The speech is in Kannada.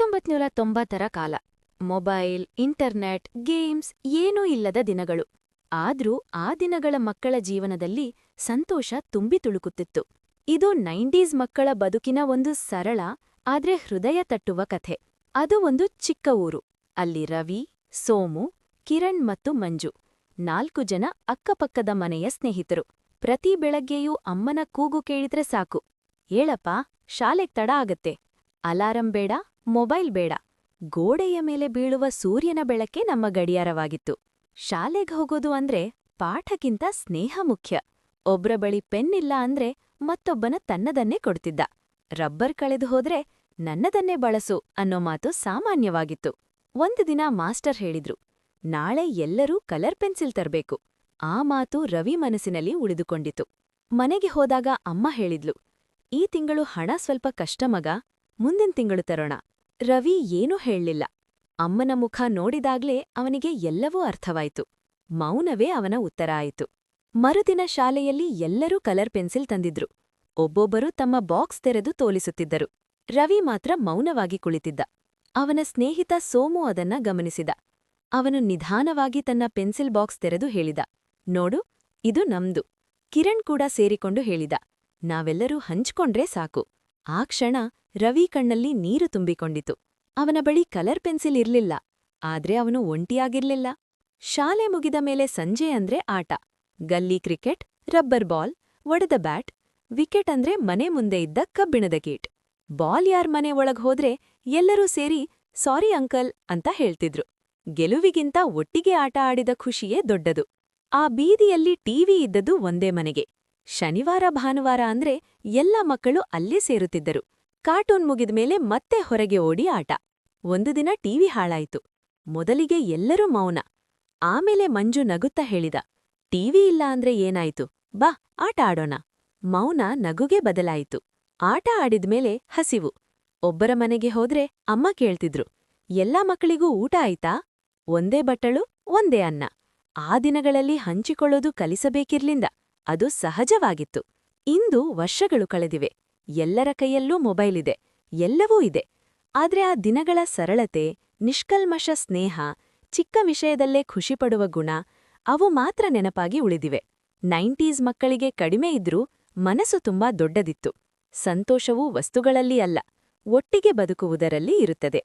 1990ರ ಕಾಲ. ಮೊಬೈಲ್, ಇಂಟರ್ನೆಟ್, ಗೇಮ್ಸ್ ಏನೂ ಇಲ್ಲದ ದಿನಗಳು. ಆದ್ರೂ ಆ ದಿನಗಳ ಮಕ್ಕಳ ಜೀವನದಲ್ಲಿ ಸಂತೋಷ ತುಂಬಿ ತುಳುಕುತ್ತಿತ್ತು. ಇದು 90ಸ್ ಮಕ್ಕಳ ಬದುಕಿನ ಒಂದು ಸರಳ ಆದ್ರೆ ಹೃದಯ ತಟ್ಟುವ ಕಥೆ. ಅದು ಒಂದು ಚಿಕ್ಕ ಊರು. ಅಲ್ಲಿ ರವಿ, ಸೋಮು, ಕಿರಣ್ ಮತ್ತು ಮಂಜು 4 ಜನ ಅಕ್ಕಪಕ್ಕದ ಮನೆಯ ಸ್ನೇಹಿತರು. ಪ್ರತಿ ಬೆಳಗ್ಗೆಯೂ ಅಮ್ಮನ ಕೂಗು ಕೇಳಿದ್ರೆ ಸಾಕು, ಏಳಪ್ಪ, ಶಾಲೆಗ್ ತಡ ಆಗತ್ತೆ. ಅಲಾರಂ ಬೇಡ, ಮೊಬೈಲ್ ಬೇಡ. ಗೋಡೆಯ ಮೇಲೆ ಬೀಳುವ ಸೂರ್ಯನ ಬೆಳಕೆ ನಮ್ಮ ಗಡಿಯಾರವಾಗಿತ್ತು. ಶಾಲೆಗ್ ಹೋಗೋದು ಅಂದ್ರೆ ಪಾಠಕ್ಕಿಂತ ಸ್ನೇಹ ಮುಖ್ಯ. ಒಬ್ರ ಬಳಿ ಪೆನ್ ಇಲ್ಲ ಅಂದ್ರೆ ಮತ್ತೊಬ್ಬನ ತನ್ನದನ್ನೇ ಕೊಡ್ತಿದ್ದ. ರಬ್ಬರ್ ಕಳೆದು ಹೋದ್ರೆ ನನ್ನದನ್ನೇ ಬಳಸು ಅನ್ನೋ ಮಾತು ಸಾಮಾನ್ಯವಾಗಿತ್ತು. ಒಂದು ದಿನ ಮಾಸ್ಟರ್ ಹೇಳಿದ್ರು, ನಾಳೆ ಎಲ್ಲರೂ ಕಲರ್ ಪೆನ್ಸಿಲ್ ತರ್ಬೇಕು. ಆ ಮಾತು ರವಿ ಮನಸ್ಸಿನಲ್ಲಿ ಉಳಿದುಕೊಂಡಿತು. ಮನೆಗೆ ಹೋದಾಗ ಅಮ್ಮ ಹೇಳಿದ್ಲು, ಈ ತಿಂಗಳು ಹಣ ಸ್ವಲ್ಪ ಕಷ್ಟ ಮಗ, ಮುಂದಿನ ತಿಂಗಳು ತರೋಣ. ರವಿ ಏನೂ ಹೇಳಲಿಲ್ಲ. ಅಮ್ಮನ ಮುಖ ನೋಡಿದಾಗ್ಲೇ ಅವನಿಗೆ ಎಲ್ಲವೂ ಅರ್ಥವಾಯಿತು. ಮೌನವೇ ಅವನ ಉತ್ತರ ಆಯಿತು. ಮರುದಿನ ಶಾಲೆಯಲ್ಲಿ ಎಲ್ಲರೂ ಕಲರ್ ಪೆನ್ಸಿಲ್ ತಂದಿದ್ರು. ಒಬ್ಬೊಬ್ಬರು ತಮ್ಮ ಬಾಕ್ಸ್ ತೆರೆದು ತೋಲಿಸುತ್ತಿದ್ದರು. ರವಿ ಮಾತ್ರ ಮೌನವಾಗಿ ಕುಳಿತಿದ್ದ. ಅವನ ಸ್ನೇಹಿತ ಸೋಮು ಅದನ್ನ ಗಮನಿಸಿದ. ಅವನು ನಿಧಾನವಾಗಿ ತನ್ನ ಪೆನ್ಸಿಲ್ ಬಾಕ್ಸ್ ತೆರೆದು ಹೇಳಿದ, ನೋಡು, ಇದು ನಮ್ದು. ಕಿರಣ್ ಕೂಡ ಸೇರಿಕೊಂಡು ಹೇಳಿದ, ನಾವೆಲ್ಲರೂ ಹಂಚ್ಕೊಂಡ್ರೆ ಸಾಕು. ಆ ಕ್ಷಣ ರವಿ ಕಣ್ಣಲ್ಲಿ ನೀರು ತುಂಬಿಕೊಂಡಿತು. ಅವನ ಬಳಿ ಕಲರ್ ಪೆನ್ಸಿಲ್ ಇರ್ಲಿಲ್ಲ, ಆದ್ರೆ ಅವನು ಒಂಟಿಯಾಗಿರ್ಲಿಲ್ಲ. ಶಾಲೆ ಮುಗಿದ ಮೇಲೆ ಸಂಜೆ ಅಂದ್ರೆ ಆಟ. ಗಲ್ಲಿ ಕ್ರಿಕೆಟ್, ರಬ್ಬರ್ ಬಾಲ್, ಒಡೆದ ಬ್ಯಾಟ್. ವಿಕೆಟ್ ಅಂದ್ರೆ ಮನೆ ಮುಂದೆ ಇದ್ದ ಕಬ್ಬಿಣದ ಗೇಟ್. ಬಾಲ್ ಯಾರ್ ಮನೆ ಒಳಗ್ ಹೋದ್ರೆ ಎಲ್ಲರೂ ಸೇರಿ ಸಾರಿ ಅಂಕಲ್ ಅಂತ ಹೇಳ್ತಿದ್ರು. ಗೆಲುವಿಗಿಂತ ಒಟ್ಟಿಗೆ ಆಟ ಆಡಿದ ಖುಷಿಯೇ ದೊಡ್ಡದು. ಆ ಬೀದಿಯಲ್ಲಿ ಟಿವಿ ಇದ್ದದ್ದು ಒಂದೇ ಮನೆಗೆ. ಶನಿವಾರ ಭಾನುವಾರ ಅಂದ್ರೆ ಎಲ್ಲ ಮಕ್ಕಳು ಅಲ್ಲೇ ಸೇರುತ್ತಿದ್ದರು. ಕಾರ್ಟೂನ್ ಮುಗಿದ್ಮೇಲೆ ಮತ್ತೆ ಹೊರಗೆ ಓಡಿ ಆಟ. ಒಂದು ದಿನ ಟಿವಿ ಹಾಳಾಯಿತು. ಮೊದಲಿಗೆ ಎಲ್ಲರೂ ಮೌನ. ಆಮೇಲೆ ಮಂಜು ನಗುತ್ತಾ ಹೇಳಿದ, ಟಿವಿ ಇಲ್ಲ ಅಂದ್ರೆ ಏನಾಯ್ತು, ಬಾ ಆಟ ಆಡೋಣ. ಮೌನ ನಗುಗೆ ಬದಲಾಯಿತು. ಆಟ ಆಡಿದ್ಮೇಲೆ ಹಸಿವು. ಒಬ್ಬರ ಮನೆಗೆ ಹೋದ್ರೆ ಅಮ್ಮ ಕೇಳ್ತಿದ್ರು, ಎಲ್ಲಾ ಮಕ್ಕಳಿಗೂ ಊಟ ಆಯ್ತಾ? ಒಂದೇ ಬಟ್ಟಲು, ಒಂದೇ ಅನ್ನ. ಆ ದಿನಗಳಲ್ಲಿ ಹಂಚಿಕೊಳ್ಳೋದು ಕಲಿಸಬೇಕಿರ್ಲಿಂದ, ಅದು ಸಹಜವಾಗಿತ್ತು. ಇಂದು ವರ್ಷಗಳು ಕಳೆದಿವೆ. ಎಲ್ಲರ ಕೈಯಲ್ಲೂ ಮೊಬೈಲ್ ಇದೆ, ಎಲ್ಲವೂ ಇದೆ. ಆದ್ರೆ ಆ ದಿನಗಳ ಸರಳತೆ, ನಿಷ್ಕಲ್ಮಶ ಸ್ನೇಹ, ಚಿಕ್ಕ ವಿಷಯದಲ್ಲೇ ಖುಷಿಪಡುವ ಗುಣ, ಅವು ಮಾತ್ರ ನೆನಪಾಗಿ ಉಳಿದಿವೆ. 90ಸ್ ಮಕ್ಕಳಿಗೆ ಕಡಿಮೆ ಇದ್ರೂ ಮನಸ್ಸು ತುಂಬಾ ದೊಡ್ಡದಿತ್ತು. ಸಂತೋಷವೂ ವಸ್ತುಗಳಲ್ಲಿ ಅಲ್ಲ, ಒಟ್ಟಿಗೆ ಬದುಕುವುದರಲ್ಲಿ ಇರುತ್ತದೆ.